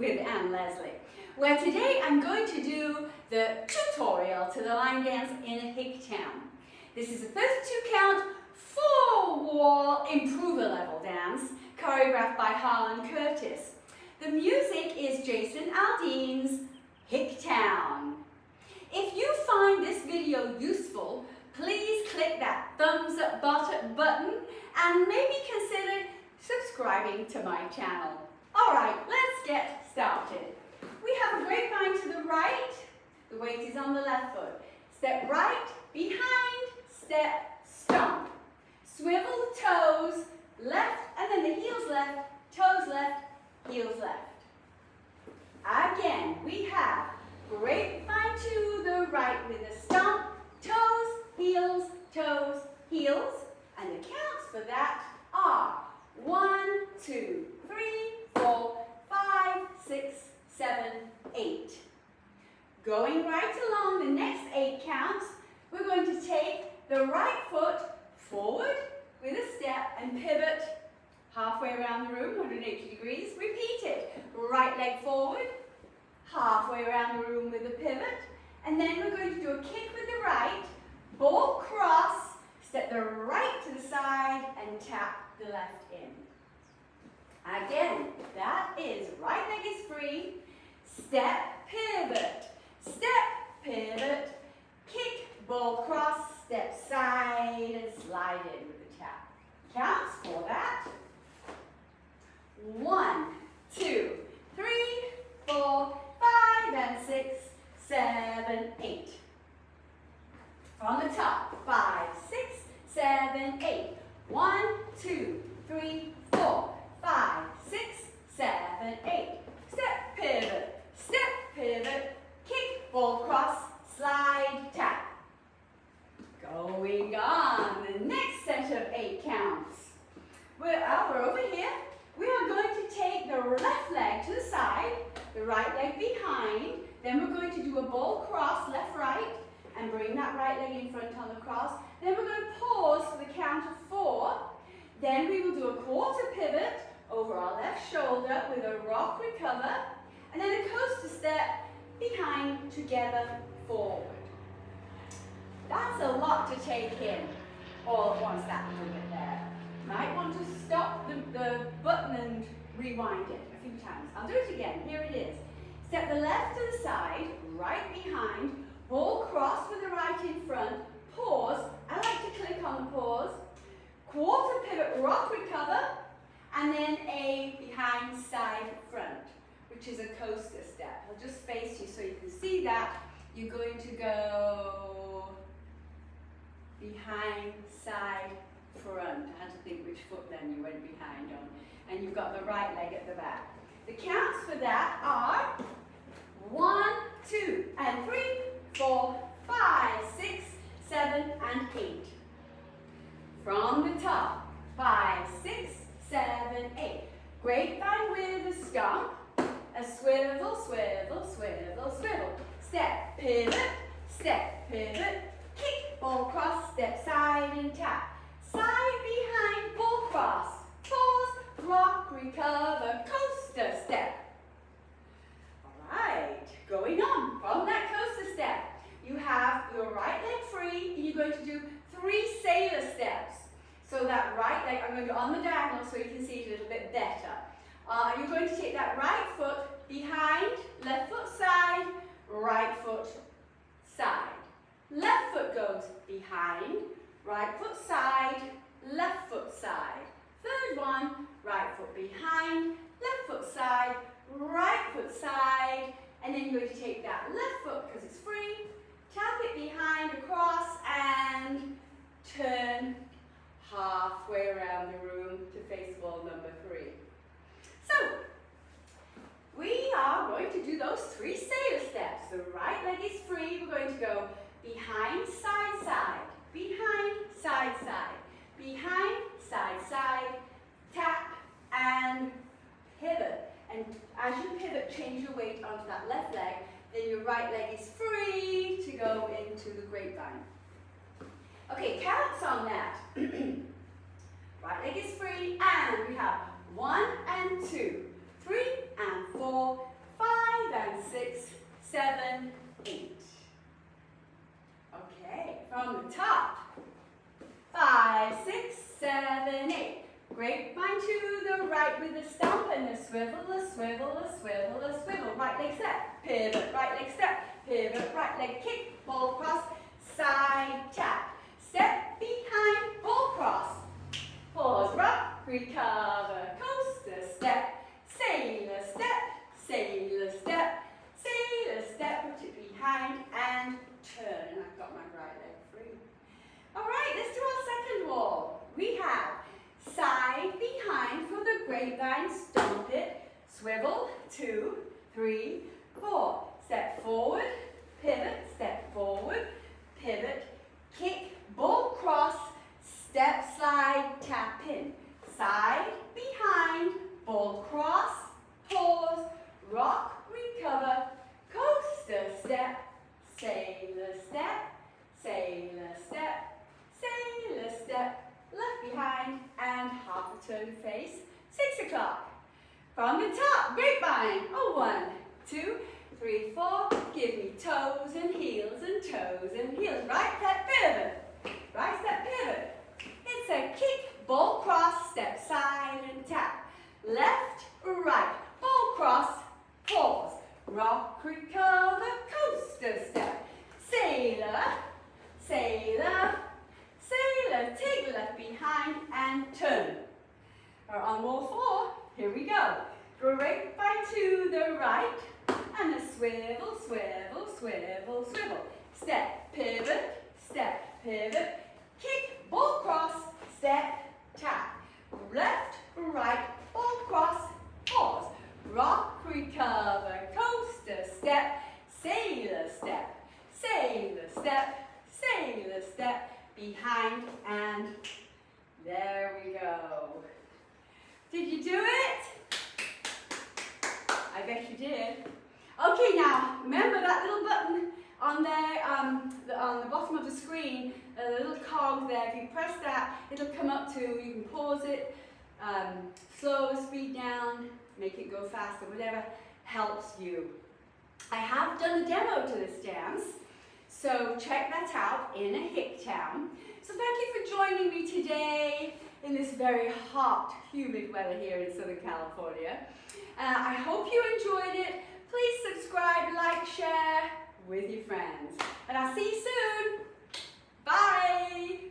with Anne Leslie, where today I'm going to do the tutorial to the line dance in A Hicktown. This is a 32 count, 4-wall improver level dance choreographed by Harlan. The music is Aldean's Hicktown. If you find this video useful, please click that thumbs up button and maybe consider subscribing to my channel. Alright, let's get started. We have a grapevine to the right, the weight is on the left foot. Step right, behind, step, stomp. Swivel the toes, left, and then the heels left, toes left, heels left. Again, we have grapevine to the right with a stomp, toes, heels, and the counts for that are 1, 2, 3, 4, 5, 6, 7, 8. Going right along the next 8 counts, we're going to take the right foot forward with a step and pivot halfway around the room, 180 degrees. Repeat it. Right leg forward, halfway around the room with a pivot. And then we're going to do a kick with the right, ball cross, step the right to the side and tap the left in. Again, that is right leg is free, step, pivot, kick, ball cross, step side and slide in with the tap. Counts for that. 1, 2, 3, 4, 5, and 6, 7, 8. On the top, 5, 6, 7, 8. 1, 2, 3, 4, 5, 6, 7, 8. Step, pivot, kick, ball cross, slide, tap. Going on, the next set of 8 counts. We're over here. We are going to take the left leg to the side, the right leg behind, then we're going to do a ball cross, left, right, and bring that right leg in front on the cross. Then we're going to pause for the count of 4. Then we will do a quarter pivot over our left shoulder with a rock recover, and then a coaster step behind, together, forward. That's a lot to take in all at once, that little bit there. Might want to stop the button and rewind it a few times. I'll do it again. Here it is. Step the left to the side, right behind, ball cross with the right in front, pause. I like to click on the pause. Quarter pivot, rock recover, and then a behind, side, front, which is a coaster step. I'll just face you so you can see that. You're going to go behind, side, front. I had to think which foot then you went behind on. And you've got the right leg at the back. The counts for that are 1, 2, and 3, 4, 5, 6, 7, and 8. From the top, 5, 6, 7, 8. Grapevine with a stomp, a swivel, swivel, swivel, swivel. Step, pivot, kick, ball cross, step side and tap. Side behind, ball cross, pause, rock, recover, coaster step. Alright, going on from that coaster step, you have your right leg free, and you're going to do 3 sailor steps. So that right leg, I'm going to go on the diagonal so you can see it a little bit better. You're going to take that right foot behind, left foot side, right foot side. Left foot goes behind, right foot side, left foot side. Third one, right foot behind, left foot side, right foot side, and then you're going to take that left foot, because it's free, tap it behind, across, and turn halfway around the room to face wall number 3. So, we are going to do those 3 sailor steps. The right leg is free. We're going to go behind, side, side, behind, side, side, behind, side, side, tap, and pivot. And as you pivot, change your weight onto that left leg. Then your right leg is free to go into the grapevine. Okay, counts on that. Right leg is free, and we have 1 and 2, 3 and 4, 7, 8. Okay, from the top. 5, 6, 7, 8. Grapevine to the right with a stomp and a swivel, a swivel, a swivel, a swivel. Right leg step, pivot, right leg step, pivot, right leg kick, ball cross, side tap. Step behind, ball cross. Pause, rock, recover, coaster step, sailor step, sailor step, sailor step, put it behind and turn. And I've got my right leg free. All right, let's do our second wall. We have side behind for the grapevine, stomp it, swivel, 2, 3, 4. Step forward, pivot, step forward, pivot, kick, ball cross, step, slide, tap in. Side, behind, ball cross, pause, rock, recover, coaster step, sailor step, sailor step, sailor step, left behind, and half a turn face, 6 o'clock. From the top, grapevine. 1, 2, 3, 4. Give me toes and heels and toes and heels. Right step pivot. Right step pivot. It's a kick, ball cross, step side and tap. Left, right, ball cross, pause. Rock, recover, coaster step. Sailor, sailor, sailor. Take left behind and turn. On wall 4, here we go. Grapevine to the right and a swivel, swivel, swivel, swivel. Step, pivot, kick, ball cross, step, tap. Left, right, ball cross, pause. Rock, recover, coaster step, sailor step, sailor step, sailor step, behind and there we go. Did you do it? I bet you did. Okay, now remember that little button on there, on the bottom of the screen, a little cog there. If you press that, it'll come up to, you can pause it, slow the speed down, make it go faster, whatever helps you. I have done a demo to this dance, so check that out in A Hicktown. So thank you for joining me today in this very hot, humid weather here in Southern California. I hope you enjoyed it. Please subscribe, like, share with your friends. And I'll see you soon. Bye.